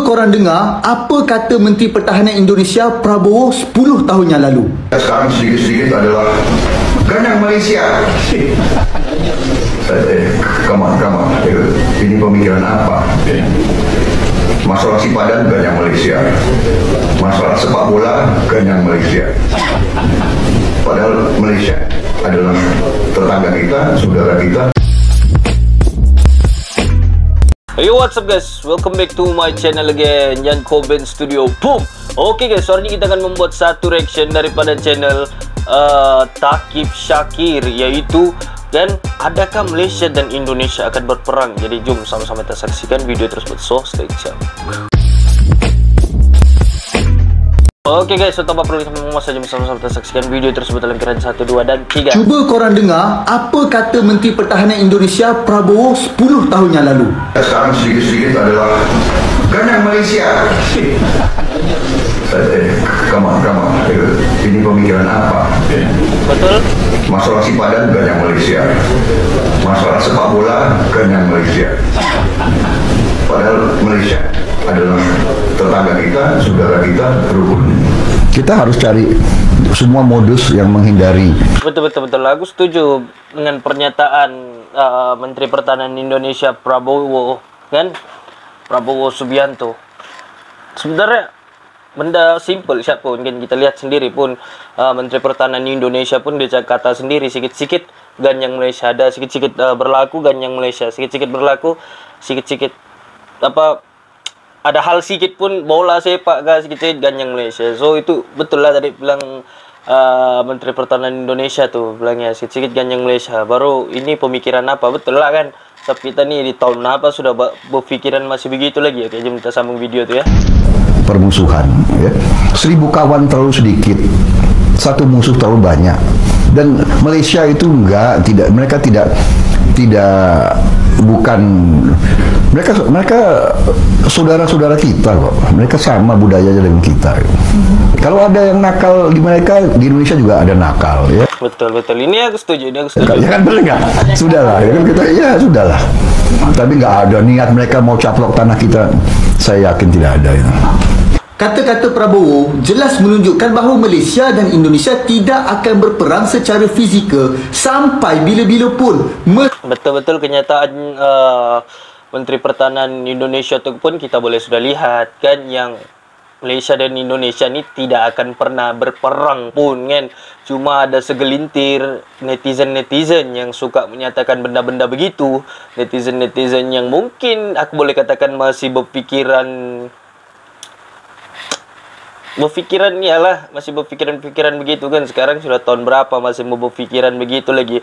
korang dengar apa kata Menteri Pertahanan Indonesia Prabowo 10 tahun yang lalu? Sekarang sedikit-sedikit adalah ganyang Malaysia. Come on. Ini pemikiran apa? Masalah sipadan ganyang Malaysia. Masalah sepak bola ganyang Malaysia. Padahal Malaysia adalah tetangga kita, saudara kita. Yo, what's up guys, welcome back to my channel again, Yan Koben Studio. Boom. Oke guys, hari ini kita akan membuat satu reaction daripada channel Thaqib Syakir, yaitu dan adakah Malaysia dan Indonesia akan berperang. Jadi jom sama-sama kita saksikan video tersebut. So stay tuned. Oke guys, so tanpa perlu masa jom sama-sama kita saksikan video tersebut dalam keadaan 1, 2, dan 3. Cuba korang dengar apa kata Menteri Pertahanan Indonesia Prabowo 10 tahun yang lalu. Sekarang sedikit-sedikit adalah ganyang Malaysia. Come on. Ini pemikiran apa? Betul? Masalah sipadan ganyang Malaysia. Masalah sepak bola ganyang Malaysia. Padahal Malaysia adalah tetangga kita, saudara kita, rukun. Kita harus cari semua modus yang menghindari. Betul. Aku setuju dengan pernyataan Menteri Pertahanan Indonesia Prabowo, kan? Prabowo Subianto. Sebenarnya benda simple siapa pun kan, kita lihat sendiri pun Menteri Pertahanan Indonesia pun dia kata sendiri, sikit-sikit ganyang Malaysia ada, sikit-sikit berlaku ganyang Malaysia, sikit-sikit berlaku, sikit-sikit apa ada hal sikit pun bola sepak ke sikit-sikit ganyang Malaysia. So itu betul lah tadi bilang Menteri Pertahanan Indonesia tuh bilangnya sikit-sikit ganyang Malaysia. Baru ini pemikiran apa, betul lah kan. Tapi kita nih di tahun apa sudah berpikiran masih begitu lagi ya. Kayak jom kita sambung video tuh ya. Permusuhan ya. 1000 kawan terlalu sedikit, satu musuh terlalu banyak. Dan Malaysia itu mereka tidak bukan, mereka saudara-saudara kita kok. Mereka sama budayanya dengan kita. Kalau ada yang nakal di mereka, di Indonesia juga ada nakal ya. Betul. Ini aku setuju, Ya kan, benar nggak? Sudahlah, ya kan kita, ya sudahlah. Tapi nggak ada niat mereka mau caplok tanah kita. Saya yakin tidak ada ya. Kata-kata Prabowo jelas menunjukkan bahawa Malaysia dan Indonesia tidak akan berperang secara fizikal sampai bila-bila pun. Betul kenyataan Menteri Pertahanan Indonesia itu pun kita boleh sudah lihat kan, yang Malaysia dan Indonesia ni tidak akan pernah berperang pun kan. Cuma ada segelintir netizen yang suka menyatakan benda-benda begitu. Netizen yang mungkin aku boleh katakan masih berpikiran masih berpikiran begitu kan. Sekarang sudah tahun berapa masih mau berpikiran begitu lagi.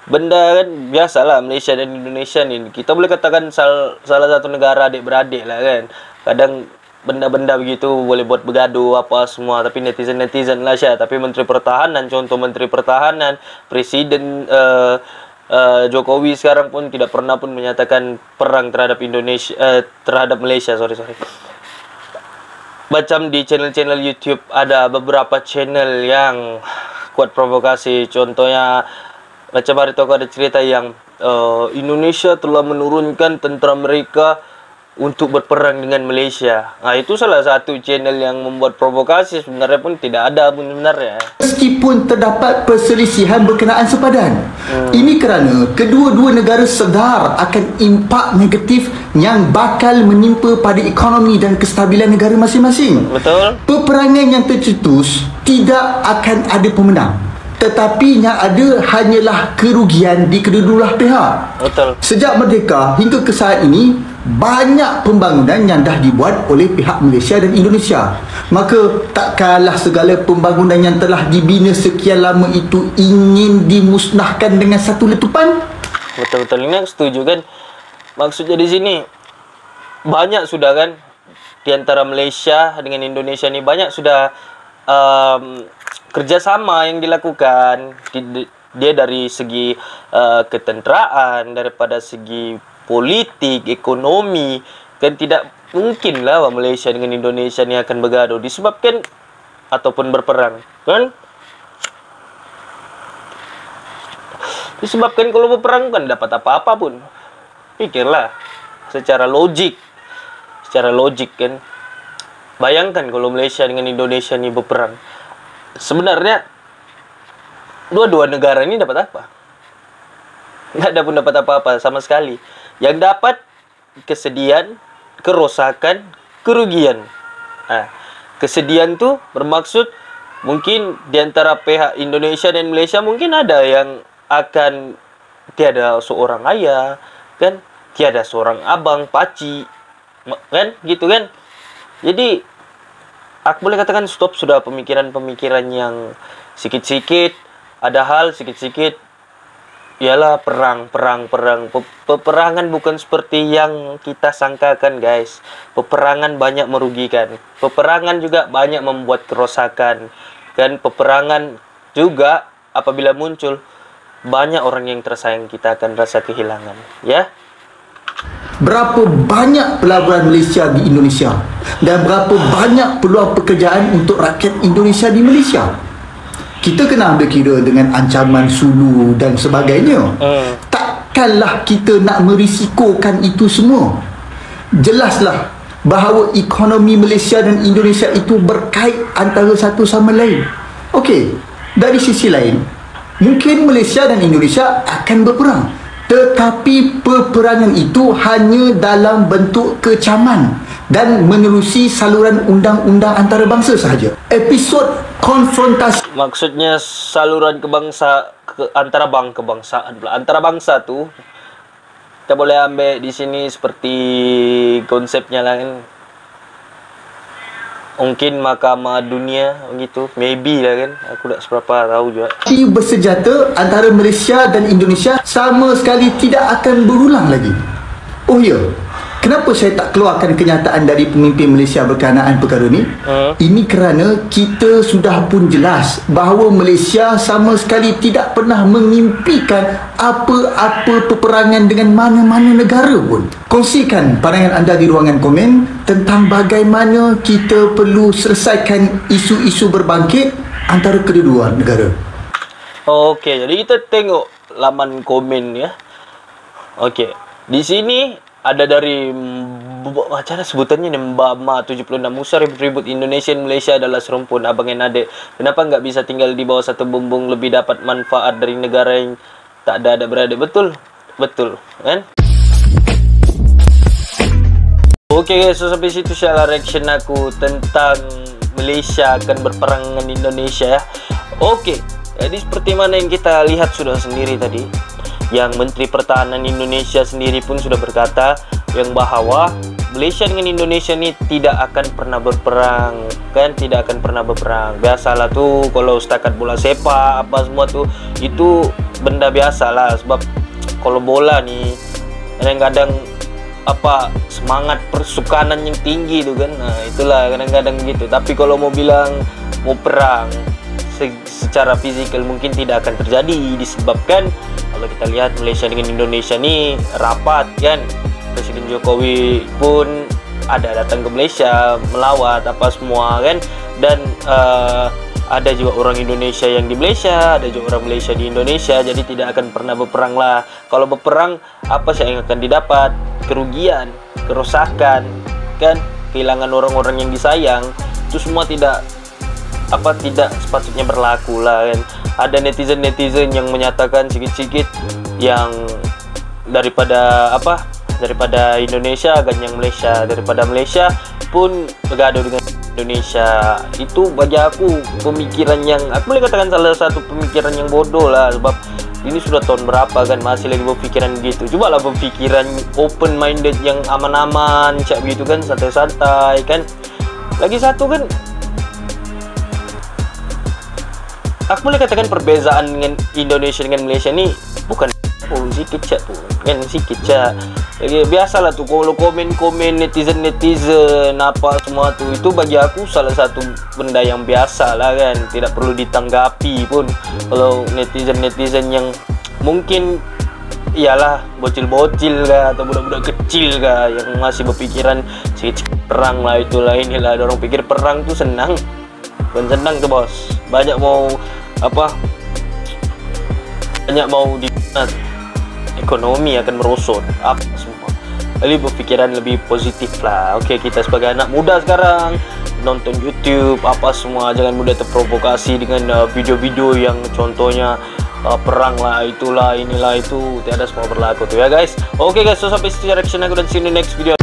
Benda kan biasalah Malaysia dan Indonesia ni, kita boleh katakan salah satu negara adik-beradik lah kan. Kadang benda-benda begitu boleh buat bergaduh apa semua, tapi netizen lah Syah. Tapi Menteri Pertahanan, contoh Menteri Pertahanan, Presiden Jokowi sekarang pun tidak pernah pun menyatakan perang terhadap terhadap Malaysia. Sorry. Macam di channel YouTube ada beberapa channel yang kuat provokasi. Contohnya macam hari itu aku ada cerita yang Indonesia telah menurunkan tentera mereka untuk berperang dengan Malaysia. Nah, itu salah satu channel yang membuat provokasi. Sebenarnya pun tidak ada pun sebenarnya. Meskipun terdapat perselisihan berkenaan sepadan. Ini kerana kedua-dua negara sedar akan impak negatif yang bakal menimpa pada ekonomi dan kestabilan negara masing-masing. Betul. Peperangan yang tercetus tidak akan ada pemenang, tetapi yang ada hanyalah kerugian di kedua-dua pihak. Betul. Sejak merdeka hingga ke saat ini, banyak pembangunan yang dah dibuat oleh pihak Malaysia dan Indonesia. Maka tak kalah segala pembangunan yang telah dibina sekian lama itu ingin dimusnahkan dengan satu letupan. Betul. Ini aku setuju kan. Maksudnya di sini banyak sudah kan di antara Malaysia dengan Indonesia ni banyak sudah kerjasama yang dilakukan. Dia dari segi ketenteraan, daripada segi politik, ekonomi, kan tidak mungkin lah Malaysia dengan Indonesia ni akan bergaduh disebabkan ataupun berperang kan. Disebabkan kalau berperang kan dapat apa-apa pun. Pikirlah secara logik. secara logik kan. Bayangkan kalau Malaysia dengan Indonesia ini berperang. Sebenarnya dua-dua negara ini dapat apa? Nggak ada pun dapat apa-apa sama sekali. Yang dapat kesedihan, kerosakan, kerugian. Nah, kesedihan tuh bermaksud mungkin di antara pihak Indonesia dan Malaysia mungkin ada yang akan tiada seorang ayah, kan? Tiada seorang abang, paci, kan? Gitu kan? Jadi aku boleh katakan stop sudah pemikiran-pemikiran yang sikit-sikit ada hal sikit-sikit ialah perang. Peperangan bukan seperti yang kita sangkakan, guys. Peperangan banyak merugikan. Peperangan juga banyak membuat kerosakan. Dan peperangan juga apabila muncul banyak orang yang tersayang kita akan rasa kehilangan, ya. Berapa banyak pelaburan Malaysia di Indonesia dan berapa banyak peluang pekerjaan untuk rakyat Indonesia di Malaysia. Kita kena ambil kira dengan ancaman Sulu dan sebagainya. Takkanlah kita nak merisikokan itu semua. Jelaslah bahawa ekonomi Malaysia dan Indonesia itu berkait antara satu sama lain. Okey, dari sisi lain, mungkin Malaysia dan Indonesia akan berperang. Tetapi peperangan itu hanya dalam bentuk kecaman dan menerusi saluran undang-undang antarabangsa sahaja. Episod konfrontasi, maksudnya saluran antara bangsa tu kita boleh ambil di sini seperti konsepnya lah kan. Mungkin mahkamah dunia begitu, maybe lah kan. Aku tak seberapa tahu juga. Bersenjata antara Malaysia dan Indonesia sama sekali tidak akan berulang lagi. Oh ya, kenapa saya tak keluarkan kenyataan dari pemimpin Malaysia berkenaan perkara ni? Ini kerana kita sudah pun jelas bahawa Malaysia sama sekali tidak pernah mengimpikan apa-apa peperangan dengan mana-mana negara pun. Kongsikan pandangan anda di ruangan komen tentang bagaimana kita perlu selesaikan isu-isu berbangkit antara kedua-dua negara. Okey, jadi kita tengok laman komen ya. Okey, di sini ada dari macam mana sebutannya ni, Mbak Ma 76 Musa ribut-ribut Indonesia dan Malaysia adalah serumpun abang dan adik. Kenapa nggak bisa tinggal di bawah satu bumbung lebih dapat manfaat dari negara yang tak ada beradik? Betul kan? Okey guys, so sampai situ syala reaction aku tentang Malaysia akan berperang dengan Indonesia ya. Okey, jadi seperti mana yang kita lihat sudah sendiri tadi, yang Menteri Pertahanan Indonesia sendiri pun sudah berkata yang bahawa Malaysia dengan Indonesia ni tidak akan pernah berperang, kan? Tidak akan pernah berperang. Biasalah tu kalau setakat bola sepak apa semua tu, itu benda biasalah. Sebab kalau bola ni kadang-kadang apa semangat persukanan yang tinggi tu kan. Nah, itulah kadang-kadang gitu. Tapi kalau mau bilang mau perang secara fizikal mungkin tidak akan terjadi, disebabkan kalau kita lihat Malaysia dengan Indonesia ni rapat kan. Presiden Jokowi pun ada datang ke Malaysia melawat apa semua kan. Dan ada juga orang Indonesia yang di Malaysia, ada juga orang Malaysia di Indonesia. Jadi tidak akan pernah berperang lah. Kalau berperang, apa sih yang akan didapat? Kerugian, kerosakan, kan? Kehilangan orang-orang yang disayang. Itu semua tidak sepatutnya berlaku lah kan. Ada netizen yang menyatakan sikit-sikit yang daripada Indonesia ganyang Malaysia, daripada Malaysia pun bergaduh dengan Indonesia. Itu bagi aku pemikiran yang aku boleh katakan salah satu pemikiran yang bodoh lah. Sebab ini sudah tahun berapa kan masih lagi berpikiran gitu. Cobalah berpikiran open minded yang aman-aman cak begitu kan, santai-santai kan. Lagi satu kan, aku boleh katakan perbezaan dengan Indonesia dengan Malaysia ni bukan sikit cak pun kan, sikit cak. Jadi biasalah tu kalau komen-komen netizen apa semua tu, itu bagi aku salah satu benda yang biasa lah kan, tidak perlu ditanggapi pun. Kalau netizen yang mungkin ialah bocil-bocil kah atau budak-budak kecil kah yang masih berpikiran sikit-sikit perang lah, itulah inilah, orang pikir perang tu senang. Bukan senang tu bos, banyak mau di ekonomi akan merosot apa semua. lebih berfikiran lebih positif lah. Oke, kita sebagai anak muda sekarang nonton YouTube apa semua, jangan mudah terprovokasi dengan video-video yang contohnya perang lah, itulah, inilah, itu tiada semua berlaku tuh ya guys. Oke guys, so sampai sini reaction aku dan see you in the next video.